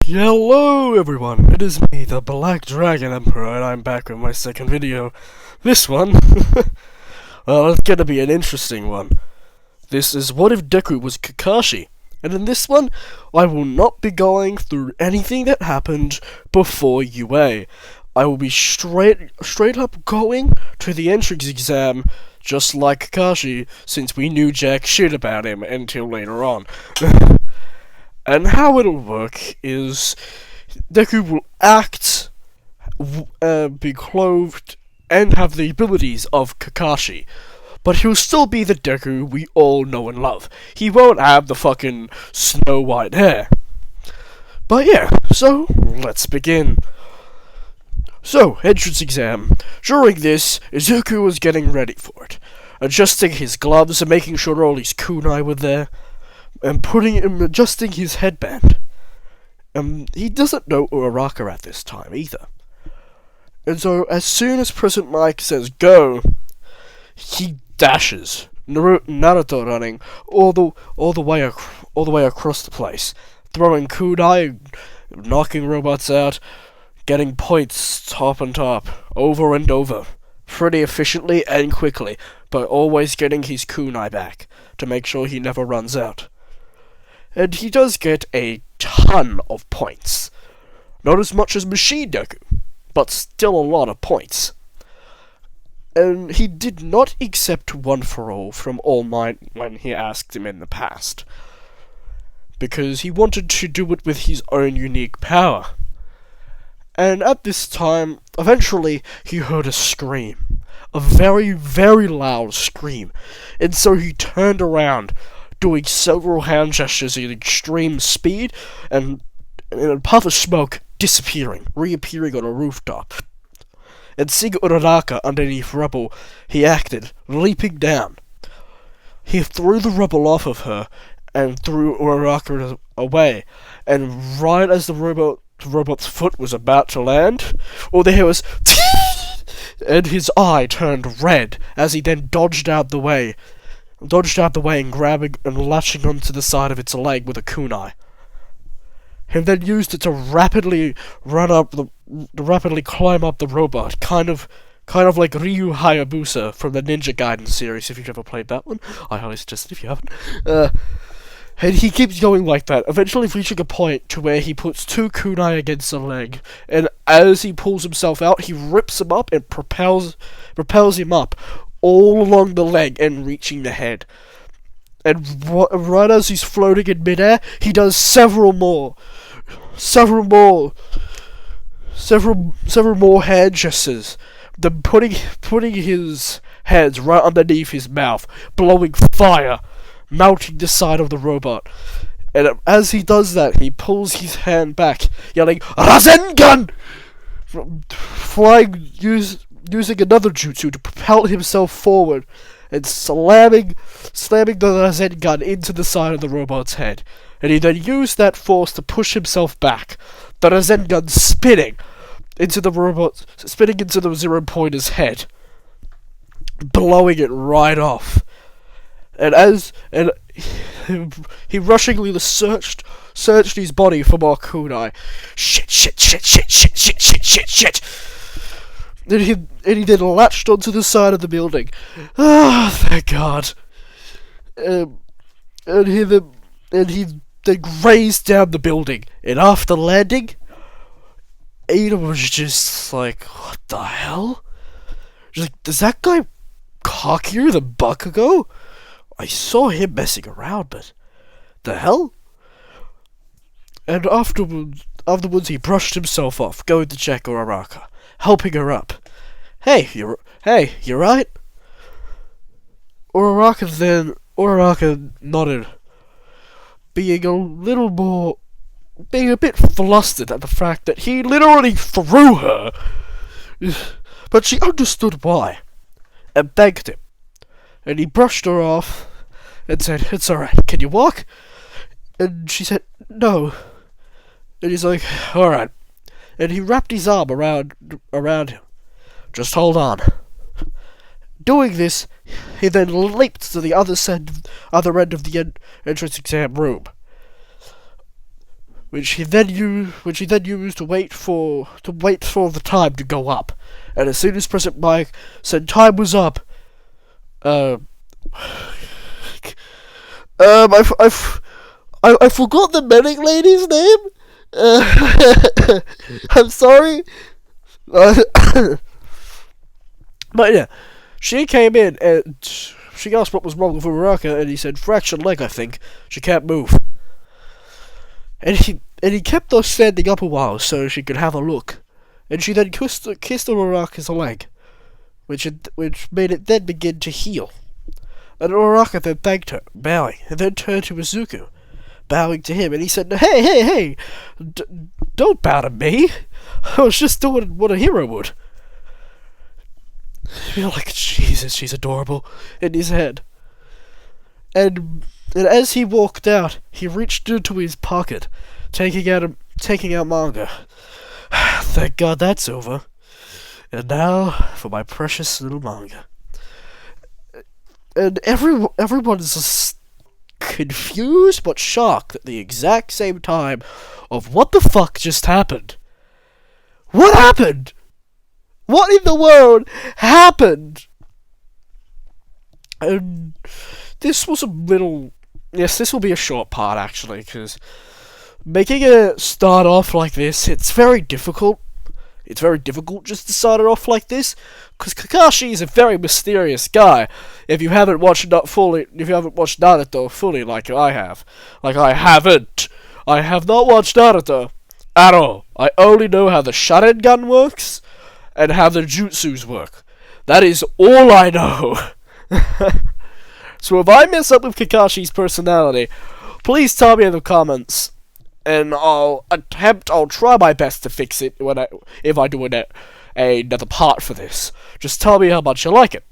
Hello everyone, it is me, the Black Dragon Emperor, and I'm back with my second video. This one, well, it's gonna be an interesting one. This is what if Deku was Kakashi? And in this one, I will not be going through anything that happened before UA. I will be straight up going to the entrance exam, just like Kakashi, since we knew jack shit about him until later on. And how it'll work is Deku will act, be clothed, and have the abilities of Kakashi. But he'll still be the Deku we all know and love. He won't have the fucking snow white hair. But yeah, so let's begin. So, entrance exam. During this, Izuku was getting ready for it, adjusting his gloves and making sure all his kunai were there, and adjusting his headband. He doesn't know Uraraka at this time either. And so, as soon as President Mike says go, he dashes, Naruto running all the way across the place, throwing kunai, knocking robots out, getting points top and top, over and over, pretty efficiently and quickly, but always getting his kunai back to make sure he never runs out. And he does get a ton of points. Not as much as Machine Deku, but still a lot of points. And he did not accept One for All from All Might when he asked him in the past, because he wanted to do it with his own unique power. And at this time, eventually, he heard a scream. A very, very loud scream. And so he turned around, doing several hand gestures at extreme speed, and in a puff of smoke, reappearing on a rooftop. And seeing Uraraka underneath rubble, he acted, leaping down. He threw the rubble off of her, and threw Uraraka away, and right as the robot's foot was about to land, all they hear was and his eye turned red as he then dodged out the way and grabbing and latching onto the side of its leg with a kunai. He then used it to rapidly climb up the robot, kind of like Ryu Hayabusa from the Ninja Gaiden series, if you've ever played that one. I highly suggest it if you haven't. And he keeps going like that, eventually reaching a point to where he puts two kunai against a leg, and as he pulls himself out, he rips him up and propels him up all along the leg and reaching the head. And right as he's floating in midair, he does several more hand gestures, then putting his hands right underneath his mouth, blowing fire, melting the side of the robot. And as he does that, he pulls his hand back, yelling, "Rasengan!" Using another jutsu to propel himself forward, and slamming the Rasengan into the side of the robot's head. And he then used that force to push himself back, the Rasengan spinning into the Zero-Pointer's head, blowing it right off. And he rushingly searched his body for more kunai. Shit. And he then latched onto the side of the building. Ah, thank God. And he then grazed down the building. And after landing, Ada was just like, what the hell? She's like, is that guy cockier than Bakugo? I saw him messing around, but the hell? And afterwards he brushed himself off, going to check Uraraka, helping her up. Hey, you right? Uraraka nodded, being a bit flustered at the fact that he literally threw her. But she understood why, and thanked him. And he brushed her off and said, "It's alright, can you walk?" And she said, "No." And he's like, "Alright." And he wrapped his arm around him. "Just hold on." Doing this, he then leaped to the other end of the entrance exam room. which he then used to wait for the time to go up. And as soon as President Mike said time was up, I forgot the medic lady's name. I'm sorry. But yeah, she came in and she asked what was wrong with Uraraka, and he said fractured leg, I think. She can't move. And he kept us standing up a while so she could have a look. And she then kissed Uraraka's leg, which made it then begin to heal. And Uraraka then thanked her, bowing, and then turned to Izuku, bowing to him, and he said, Hey, don't bow to me. I was just doing what a hero would. You're like, Jesus, she's adorable, in his head. And as he walked out, he reached into his pocket, taking out manga. Thank God that's over. And now for my precious little manga. And everyone is just confused but shocked at the exact same time of what the fuck just happened. What happened? What in the world happened? And this was a little... Yes, this will be a short part, actually, because making it start off like this, it's very difficult. It's very difficult just to start it off like this, because Kakashi is a very mysterious guy. If you haven't watched Naruto fully, like I have, I have not watched Naruto at all. I only know how the Sharingan works and how the jutsus work. That is all I know. So if I mess up with Kakashi's personality, please tell me in the comments, and I'll try my best to fix it if I do another part for this. Just tell me how much you like it.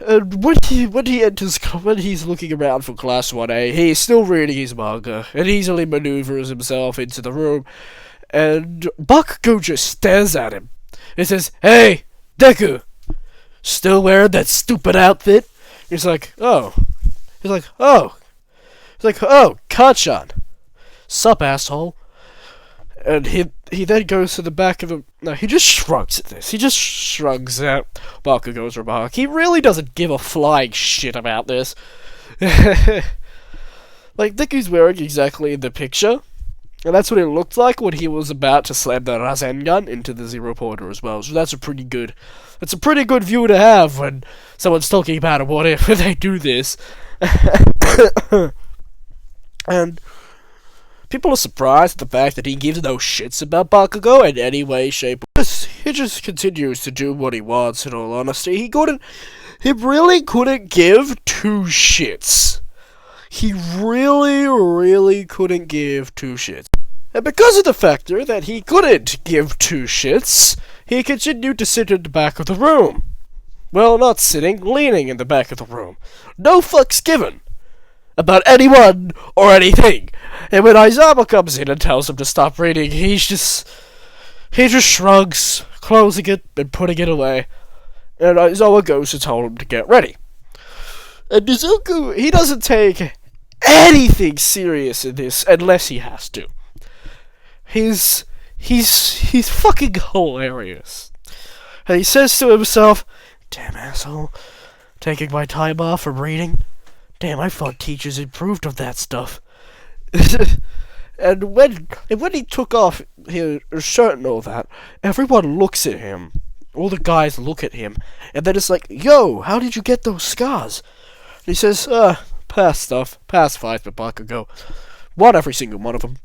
And when he's looking around for class 1A, he's still reading his manga, and easily maneuvers himself into the room, and Bakugo just stares at him. He says, Hey, Deku! Still wearing that stupid outfit? He's like, oh. Kachan. Sup, asshole. And he then goes to the back of him. No, he just shrugs at this. He just shrugs at Bakugo's remark. He really doesn't give a flying shit about this. Like, Deku's wearing exactly the picture. And that's what it looked like when he was about to slam the Rasengan into the Zero Pointer as well. So that's a pretty good view to have when someone's talking about what if they do this. And people are surprised at the fact that he gives no shits about Bakugo in any way, shape, or form. He just continues to do what he wants, in all honesty. He really couldn't give two shits. He really couldn't give two shits. And because of the factor that he couldn't give two shits, he continued to sit in the back of the room. Well, not sitting, leaning in the back of the room. No fucks given about anyone or anything. And when Aizawa comes in and tells him to stop reading, he just shrugs, closing it and putting it away. And Aizawa goes to tell him to get ready. And Izuku, he doesn't take anything serious in this unless he has to. He's fucking hilarious. And he says to himself, Damn asshole, taking my time off from reading. Damn, I thought teachers improved of that stuff. and when he took off his shirt and all that, everyone looks at him. All the guys look at him, and then it's like, Yo, how did you get those scars? And he says, past fights with Bakugo. Won every single one of them.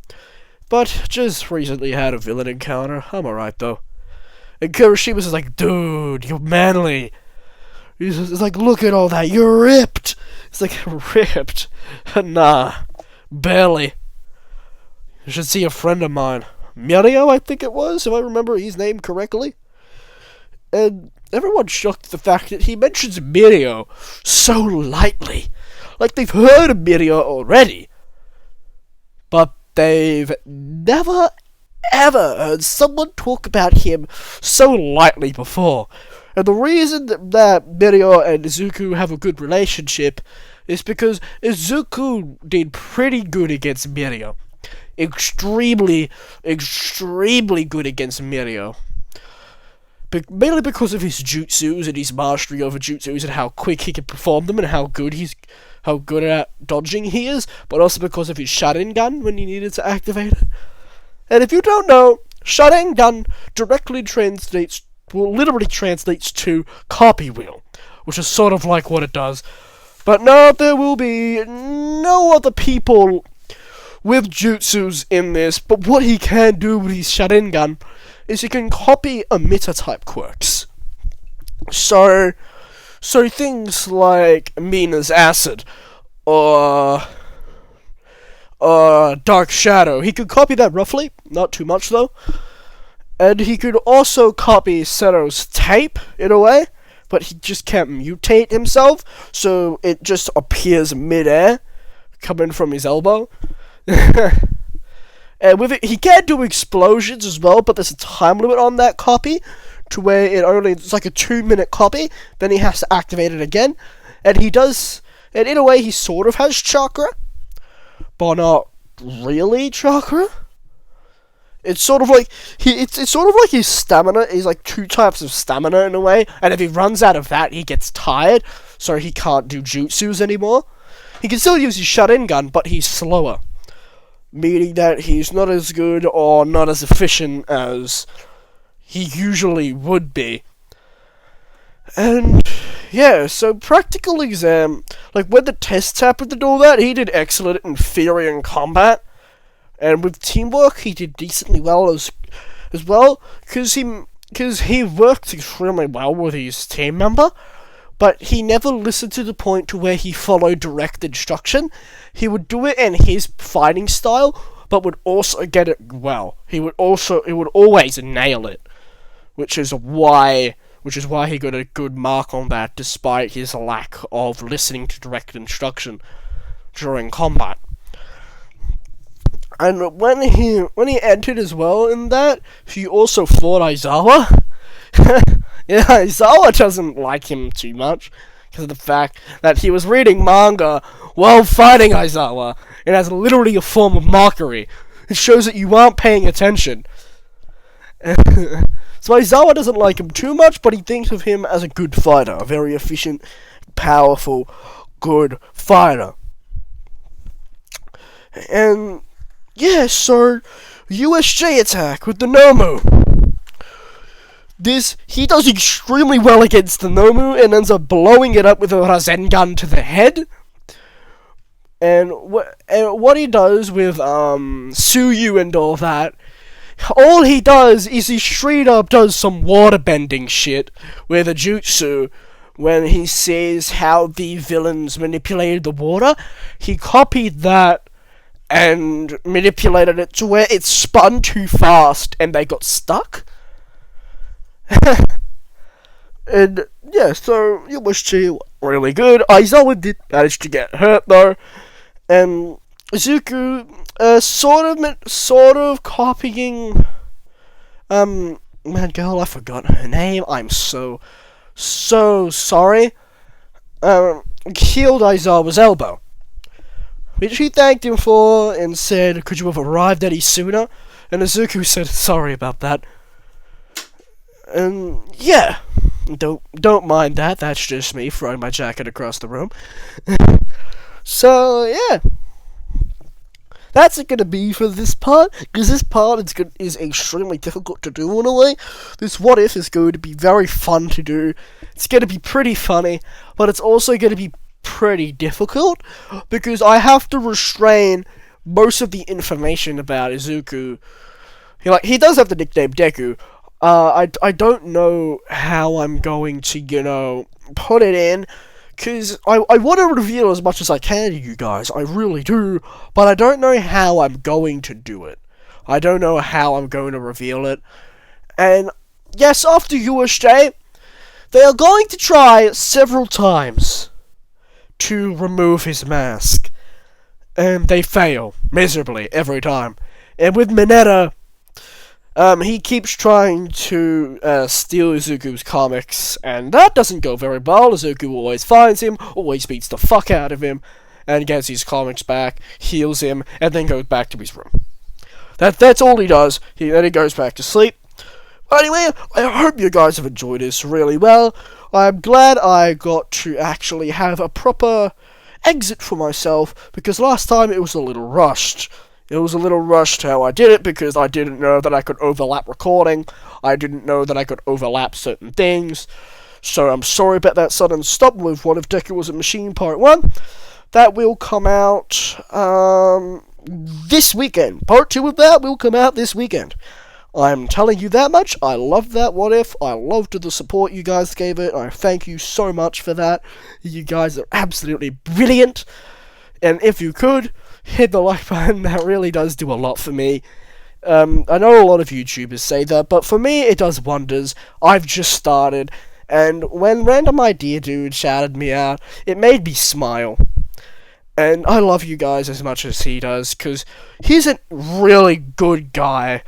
But just recently had a villain encounter. I'm alright though. And Kuroshima's like, Dude, you're manly. He's like, look at all that, you're ripped. It's like, ripped? Nah, barely. You should see a friend of mine. Mirio, I think it was, if I remember his name correctly. And everyone's shocked at the fact that he mentions Mirio so lightly. Like they've heard of Mirio already. But they've never, ever heard someone talk about him so lightly before. And the reason that Mirio and Izuku have a good relationship is because Izuku did pretty good against Mirio. extremely good against Mirio. Mainly because of his jutsus and his mastery over jutsus and how quick he can perform them and how good at dodging he is, but also because of his Sharingan when he needed to activate it. And if you don't know, Sharingan literally translates to copy wheel, which is sort of like what it does. But no, there will be no other people with jutsus in this, but what he can do with his Sharingan is he can copy emitter type quirks. So things like Mina's acid or Dark Shadow, he could copy that roughly, not too much though. And he could also copy Seto's tape in a way, but he just can't mutate himself, so it just appears mid-air, coming from his elbow. And with it, he can do explosions as well, but there's a time limit on that copy, to where it's like a 2-minute copy, then he has to activate it again, and he does, and in a way he sort of has chakra, but not really chakra. It's sort of like, it's sort of like his stamina, he's like 2 types of stamina in a way, and if he runs out of that, he gets tired, so he can't do jutsus anymore. He can still use his Sharingan, but he's slower, meaning that he's not as good or not as efficient as he usually would be. And yeah, so practical exam, like when the tests happened and all that, he did excellent in theory and combat, and with teamwork he did decently well as well, because he worked extremely well with his team member. But he never listened to the point to where he followed direct instruction. He would do it in his fighting style, but would also get it well. It would always nail it, which is why he got a good mark on that, despite his lack of listening to direct instruction during combat. And when he entered as well in that, he also fought Aizawa. Yeah, Aizawa doesn't like him too much, because of the fact that he was reading manga while fighting Aizawa, and as literally a form of mockery. It shows that you aren't paying attention. So Aizawa doesn't like him too much, but he thinks of him as a good fighter, a very efficient, powerful, good fighter. And yeah, so USJ attack with the Nomu. He does extremely well against the Nomu and ends up blowing it up with a Rasengan to the head. And what he does with Suyu and all that, all he does is he straight up does some waterbending shit with a jutsu. When he sees how the villains manipulated the water, he copied that and manipulated it to where it spun too fast and they got stuck. And yeah, so it was really good. Aizawa did manage to get hurt though, and Izuku sort of copying man girl, I forgot her name. I'm so sorry. Healed Aizawa's elbow, which he thanked him for and said, "Could you have arrived any sooner?" And Izuku said, "Sorry about that." And yeah, don't mind that. That's just me throwing my jacket across the room. So yeah, that's it gonna be for this part, because this part is extremely difficult to do in a way. This what if is going to be very fun to do. It's gonna be pretty funny, but it's also gonna be pretty difficult because I have to restrain most of the information about Izuku. He does have the nickname Deku. I don't know how I'm going to, put it in, because I want to reveal as much as I can to you guys, I really do, but I don't know how I'm going to do it. I don't know how I'm going to reveal it. And yes, after USJ, they are going to try several times to remove his mask, and they fail miserably every time. And with Mineta, he keeps trying to steal Izuku's comics, and that doesn't go very well. Izuku always finds him, always beats the fuck out of him, and gets his comics back, heals him, and then goes back to his room. That's all he does. Then he goes back to sleep. Anyway, I hope you guys have enjoyed this really well. I'm glad I got to actually have a proper exit for myself, because last time it was a little rushed. It was a little rushed how I did it, because I didn't know that I could overlap recording. I didn't know that I could overlap certain things. So I'm sorry about that sudden stop with What If Deku Was a Machine Part 1. That will come out this weekend. Part 2 of that will come out this weekend. I'm telling you that much. I love that What If. I loved the support you guys gave it. I thank you so much for that. You guys are absolutely brilliant. And if you could, hit the like button. That really does do a lot for me. I know a lot of YouTubers say that, but for me, it does wonders. I've just started, and when Random Idea Dude shouted me out, it made me smile. And I love you guys as much as he does, because he's a really good guy.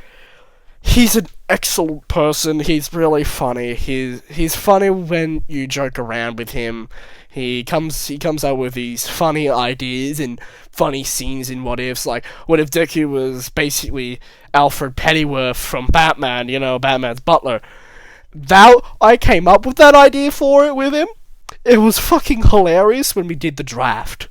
He's an excellent person. He's really funny. He's funny when you joke around with him. He comes out with these funny ideas and funny scenes in What Ifs. Like, what if Deku was basically Alfred Pennyworth from Batman, Batman's butler. I came up with that idea for it with him. It was fucking hilarious when we did the draft.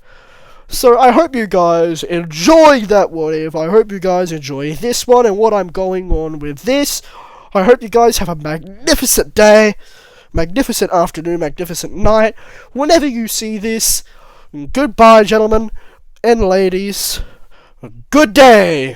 So I hope you guys enjoyed that What If. I hope you guys enjoy this one and what I'm going on with this. I hope you guys have a magnificent day, magnificent afternoon, magnificent night, whenever you see this. Goodbye, gentlemen and ladies. Good day.